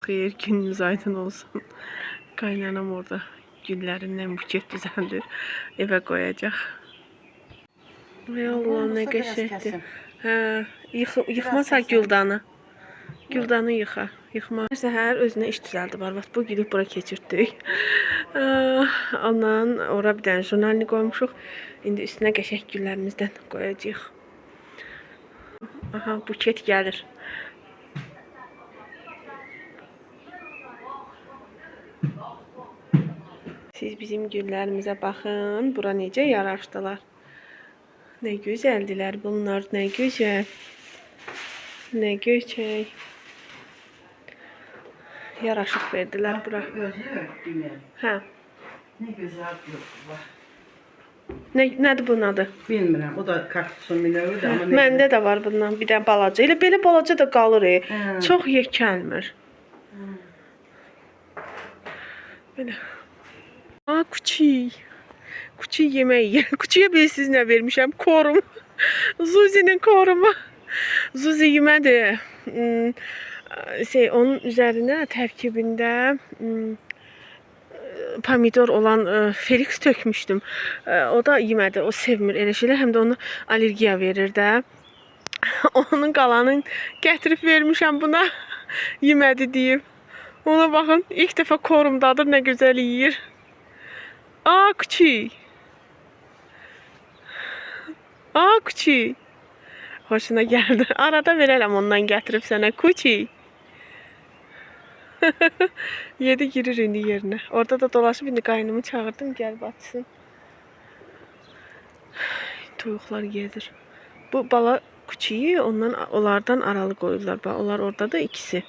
xeyir, gününüz aydın olsun. Qaynanam orada güllərindən buket düzəldir. Evə qoyacaq. Ay Allah, nə qəşəngdir. Hə, yıxmasa Güldanı. Güldanı yıxa. Yıxma. Səhər özünə iş düzəldi var. Bu gülü bura keçirdik. Ondan ora bir dənə jurnalini qoymuşuq. İndi üstünə qəşəng güllərimizdən qoyacağıq. Aha, buket gəlir. Siz bizim güllərimizə baxın. Bura necə yaraşdılar. Nə gözəldilər bunlar. Nə gözəl. Nə gözəl. Yaraşıq verdilər bura. Hə. Nə gözəl var. Nədir bunun adı? Bilmirəm. O da kaktusun minövüdür. Amma məndə də var bundan bir dənə balaca. Elə belə balaca da qalır. Çox yekəlmir. Belə. Aa, kuçi. Kuçi yemək yiyir. Kuçiyə bilsiz nə vermişəm? Korum. Zuzi'nin korumu. Zuzi yemədir. Onun üzərinə tərkibində pomidor olan Felix tökmüşdüm. O da yemədi. O sevmir elə şeylər. Həm də onu allergiya verir də. Onun qalanını gətirib vermişəm buna. Yemədi deyib. Ona baxın. İlk dəfə korumdadır. Nə gözəl yiyir. Aa, kuçi. Aa, kuçi. Hoşuna gəldi. Arada verərəm ondan gətirib sənə. Kuçi. Yedi girir indi yerinə. Orada da dolaşıb indi qaynımı çağırdım. Gəl batsın. Toyuqlar yedir. Bu bala kuçiyi onlardan aralı qoyurlar. Onlar orada da ikisi.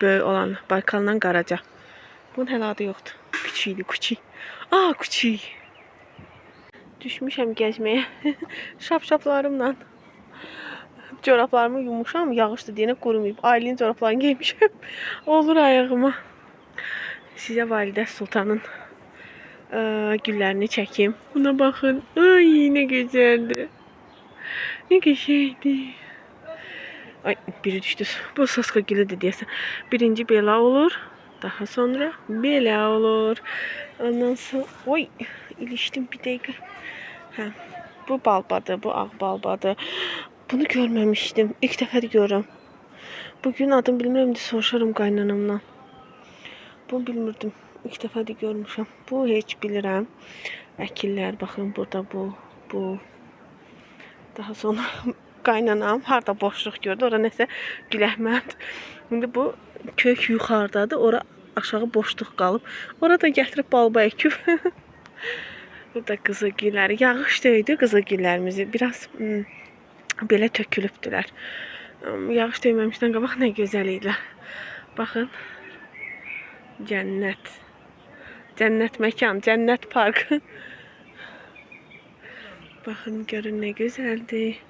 Böyük olan Baykal'la Qaraca. Bunun hələ adı yoxdur. Küçüydü, kuçi. Aa, kuçi. Düşmüşəm gəzməyə. Şapşaplarımla. Corablarımı yumuşam. Yağışdı deyənə qurumayıb. Aylin corablarını giymişəm. Olur ayağıma. Sizə Validə Sultanın güllərini çəkim. Buna baxın. Ay, nə gözəldir. Nə qəşəngdir. Ay, biri düşdü. Bu saska gülüdür deyəsən. Birinci belə olur. Daha sonra belə olur. Ondan sonra... Oy, ilişdim bir dəqiqə. Hə, bu balbadır, bu ağ balbadır. Bunu görməmişdim. İlk dəfə görürəm. Bugün adım bilmirəm, soruşaram qaynanamdan. Bunu bilmirdim. İlk dəfə görmüşəm. Bu heç bilirəm. Əkillər, baxın burada bu. Daha sonra qaynanam harda boşluq gördü. Ora nəsə Güləhməd. İndi bu kök yuxarıdadır. Ora aşağı boşluq qalıb. Orada gətirib balba əkib. Burada qızıl gülləri. Yağış döydü qızıl güllərimizi. Biraz belə tökülübdülər. Yağış döyməmişdən qabaq nə gözəl idilər. Baxın. Cənnət. Cənnət məkan, cənnət park. Baxın, görün nə gözəldir.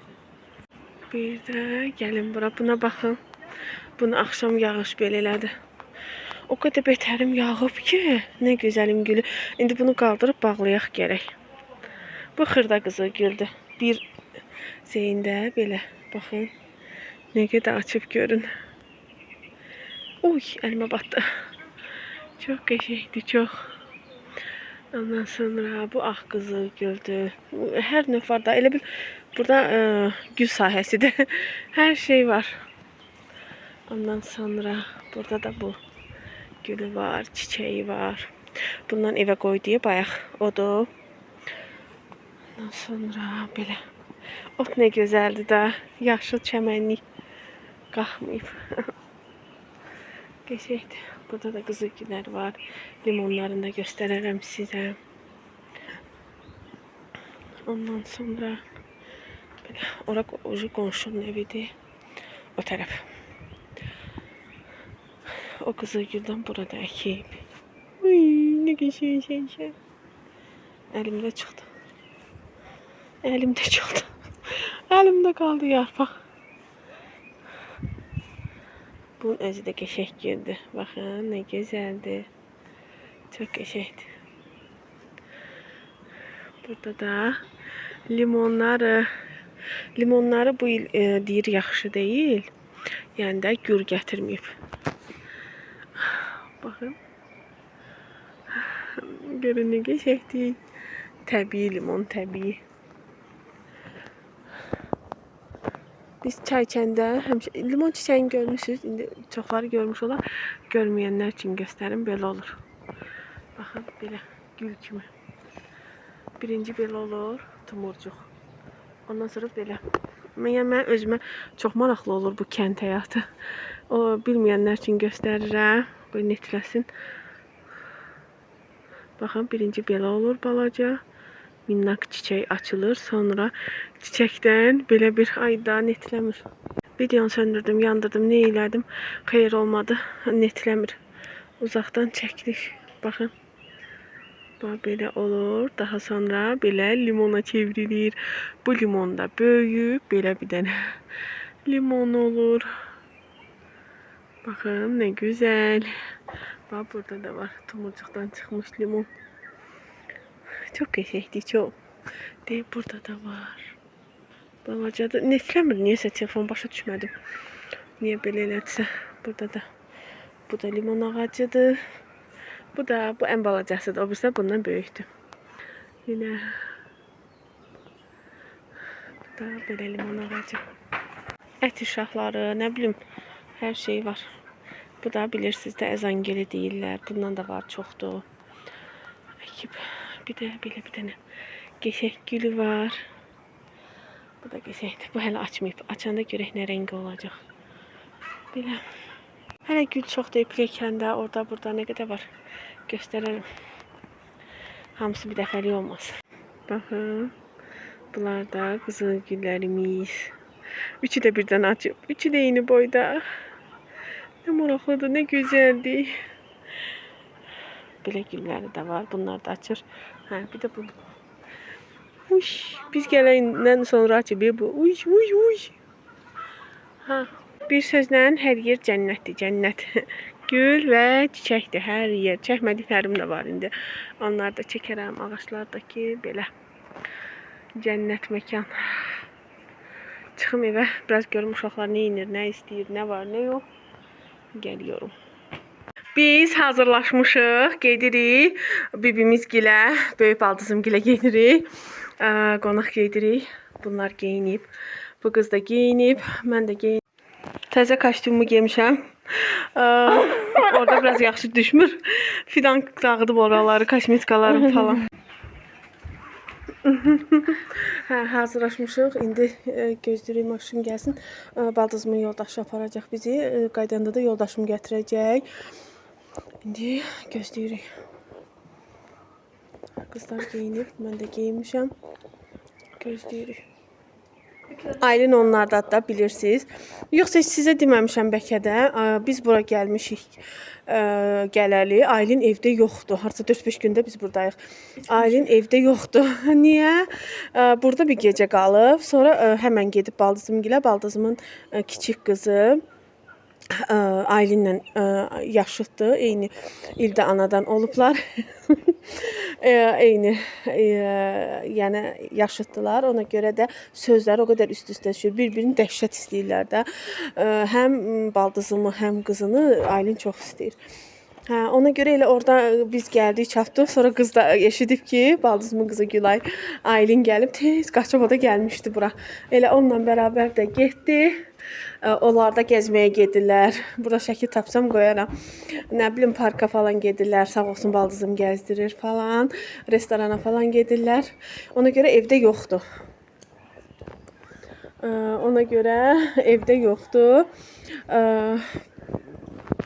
Bir də gəlin bura, buna baxın. Bunu axşam yağış belə elədi. O qədər betərim yağıb ki, nə gözəlim gülü. İndi bunu qaldırıb bağlayaq gərək. Bu xırda qızıl güldür. Bir şeyində belə, baxın. Nə qədər açıb görün. Uy, əlimə batdı. Çox qəşəngdir, çox. Ondan sonra bu ağ qızıl güldür. Hər növ var da. Elə bil burada gül sahəsidir. Hər şey var. Ondan sonra burada da bu gülü var, çiçeği var. Bundan evə qoydu bayaq. Odur. Ondan sonra belə. Ot nə gözəldir də. Yaşıl çəmənlik qalxmayıb. Qəşəngdir. Burada da qızıl güllər var. Limonlarını da göstərərəm sizə. Ondan sonra belə. Ora qonşunun evidir. O tərəf. O qızıl güldən burada əkib. Uy, nə qəşəng şey. Əlimdə çıxdı. Əlimdə çıxdı. Əlimdə qaldı yarpaq. Bunun özü də qəşəng güldür. Baxın, nə gözəldir. Çox qəşəngdir. Burada da limonları. Limonları bu il deyir yaxşı deyil. Yəni də gür gətirməyib. Baxın. Görün nə qəşəngdir. Təbii limon, təbii. Biz çay içəndə həmişə limon çiçəyini görmüşsünüz. İndi çoxları görmüş olar. Görməyənlər üçün göstərim, belə olur. Baxın, belə gül kimi. Birinci belə olur, tumurcuq. Ondan sonra belə. Mən özümə çox maraqlı olur bu kənd həyatı. O bilməyənlər üçün göstərirəm. Qoy netləsin. Baxın, birinci belə olur balaca. Minnaq çiçək açılır. Sonra çiçəkdən belə bir ayda netləmir. Videonu söndürdüm, yandırdım, nə elədim? Xeyir olmadı, netləmir. Uzaqdan çəkdik. Baxın. Bax, belə olur. Daha sonra belə limona çevrilir. Bu limon da böyüyüb. Belə bir dənə limon olur. Baxın, nə gözəl. Bax, burada da var. Tumurcuqdan çıxmış limon. Çox qəşəngdir, çox. Deyib, burada da var. Balacadır. Netləmir, niyəsə telefon başa düşmədim. Niyə belə elədirsə. Burada da. Bu da limon ağacıdır. Bu ən balacasıdır. O birisi bundan böyükdür. Yine bu da belə limon ağacı. Ət uşaqları, nə bilim, hər şey var. Bu da bilirsiniz də əzangeli deyirlər. Bundan da var, çoxdur. Əkib. Bir də belə bir dənə qəşəng gülü var. Bu da qəşəngdir. Bu hələ açmayıb. Açanda görək nə rəngi olacaq. Belə. Hələ gül çox deyib pilləkəndə, orada, burada nə qədər var. Göstərərəm. Hamısı bir dəfəlik olmaz. Baxın. Bunlar da qızıl güllərimiz. Üçü də birdən açıb. Üçü də eyni boyda. Nə maraqlıdır, nə gözəldir. Belə gülləri də var. Bunlar da açır. Hə, bir də bu. Uş, biz gələyindən sonra açıb bu. Uş, uş, uş. Ha, bir sözlə hər yer cənnətdir, cənnət. Gül və çiçəkdir, hər yer. Çəkmədiklərim də var indi. Onları da çəkərəm, ağaçlardakı belə cənnət məkan. Çıxım evə, biraz görüm uşaqlar nə inir, nə istəyir, nə var, nə yox. Gəliyorum. Biz hazırlaşmışıq, gedirik bibimiz gilə, böyük baldızım gilə gedirik. Qonaq gedirik. Bunlar geyinib. Bu qız da geyinib, mən də geyinib. Təzə kostyumu giymişəm. Orada biraz yaxşı düşmür. Fidan dağıdıb oraları, kosmetikaları falan. Hə, hazırlaşmışıq. İndi gözləyirik maşın gəlsin. Baldızımın yoldaşı aparacaq bizi. Qaydanda da yoldaşım gətirəcək. İndi gözləyirik. Qızlar geyinib, mən də geyinmişəm. Gözləyirik. Aylin onlardadır da, bilirsiniz. Yoxsa sizə deməmişəm bəlkə də. Biz bura gəlmişik gələli. Aylin evdə yoxdur. Harca 4-5 gündə biz buradayıq. Aylin evdə yoxdur. Niyə? Burada bir gecə qalıb. Sonra həmən gedib baldızım gilə. Baldızımın kiçik qızı Aylinlə yaşıddır. Eyni ildə anadan olublar. Eyni yəni yaşıddılar. Ona görə də sözləri o qədər üst-üstə düşür. Bir-birini dəhşət istəyirlər də. Həm baldızımı, həm qızını Aylin çox istəyir. Hə, ona görə elə orada biz gəldik, çatdıq. Sonra qız da eşidib ki, baldızımın qızı Gülay, Aylin gəlib, tez qaçıb o da gəlmişdi bura. Elə onunla bərabər də getdi. Onlar da gəzməyə gedirlər. Burada şəkil tapsam qoyaram. Nə bilim, parka falan gedirlər. Sağ olsun baldızım gəzdirir falan. Restorana falan gedirlər. Ona görə evdə yoxdur. Ona görə evdə yoxdur.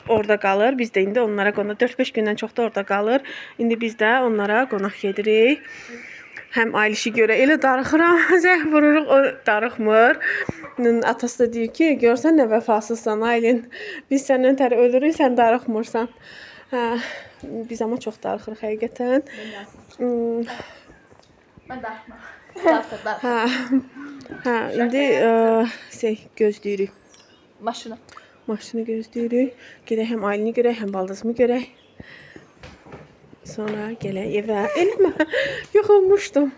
Orada qalır. Biz də indi onlara qonaq 4-5 gündən çox da orada qalır. İndi biz də onlara qonaq gedirik. Həm Aylişi görə elə darıxıram, zəh vururuq, o darıxmır. Atası da deyir ki, görsən nə vəfasızsan Aylin. Biz səndən tər ölürük, sən darıxmırsan. Hə, biz amma çox darıxırıq həqiqətən. Mən darıxmıram. Hə, indi gözləyirik. Maşını gözləyirik. Gedək həm Aylini görək, həm baldızımı görək. Sonra gələk evə. Elmə, yox olmuşdum.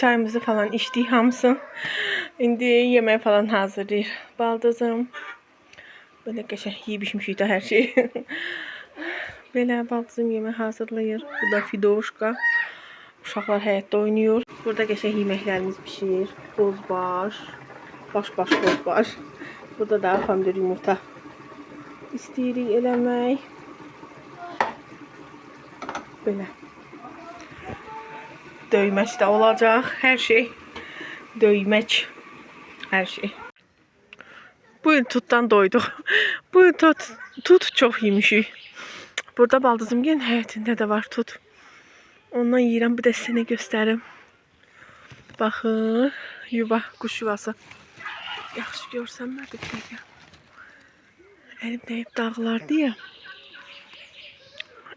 çayımızı falan içdik hamısı. İndi yemək falan hazırlayır baldızım. Böyle qəşəng yeyib içmişik də hər şey. Belə baldızım yemək hazırlayır. Bu da Fidoşka. Uşaqlar həyətdə oynayır. Burada qəşəng yeməklərimiz pişir. Bozbaş. Baş bozbaş. Burada da pomidor yumurta istəyirik eləmək. Belə. Döymək də olacaq. Hər şey. Döymək. Hər şey. Bu il tutdan doyduq. Bu il tut çox yemişik. Burada baldızım gen həyətində də var tut. Ondan yiyirəm. Bir də sizə nə göstərim. Baxın. Yuva, quş yuvası. Yaxşı görsənmə bir dəqiqə. Əlim dəyib dağlardı ya.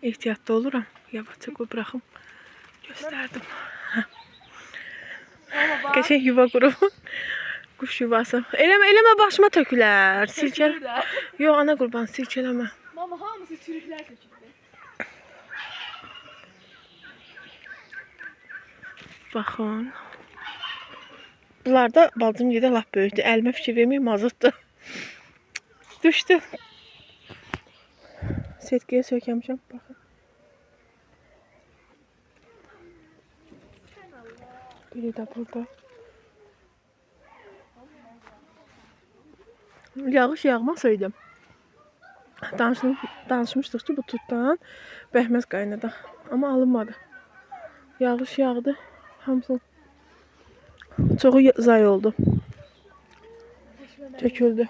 Ehtiyatlı oluram. Yavaşca qoy bıraxım. Göstərdim. Qəşəng yuva qurub. Quş yuvası. Eləmə başıma tökülər. Silkəl. Yox ana qurban silkələmə. Mama hamısı çürüklər töküldü. Baxın. Bunlar da baldızım gedə lap böyükdür. Əlimə fikir verməyim mazotdur. Düşdü. Setkiyə sökəmişəm. Baxın. Biri də burada. Yağış yağmasaydı. Danışmışdıq ki bu tutdan bəhməz qaynadaq. Amma alınmadı. Yağış yağdı. Hamısı çoxu zay oldu. Töküldü.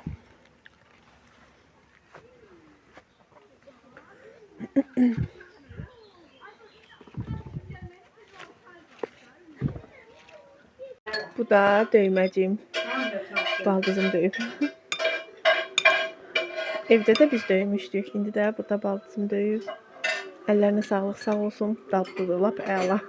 Bu da döyməcim. Baldızım döyüb. Evdə də biz döymüşdük. İndi də burada baldızım döyüb. Əllərinə sağlıq sağ olsun. Dadlıdır, lap əla.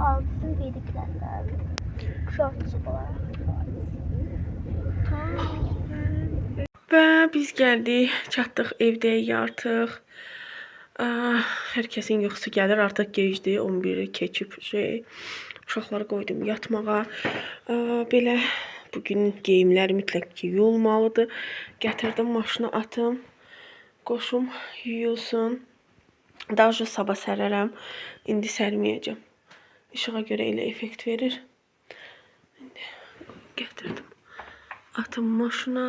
Altın dediklerler. Şortçu olarak. Və biz gəldik, çatdıq, evdəyik artıq. Hər kəsin yuxusu gəlir, artıq gecdir, 11-i keçib uşaqları qoydum yatmağa. Belə bugün geyimlər mütləq ki yuyulmalıdır. Gətirdim maşına atım, qoşum yuyulsun. Daha sabah sərərəm, indi sərməyəcəm. İşığa görə elə effekt verir. İndi gətirdim atım maşına.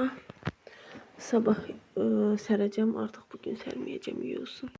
Sabah sərəcəm, artıq bugün sərməyəcəm, yuyulsun.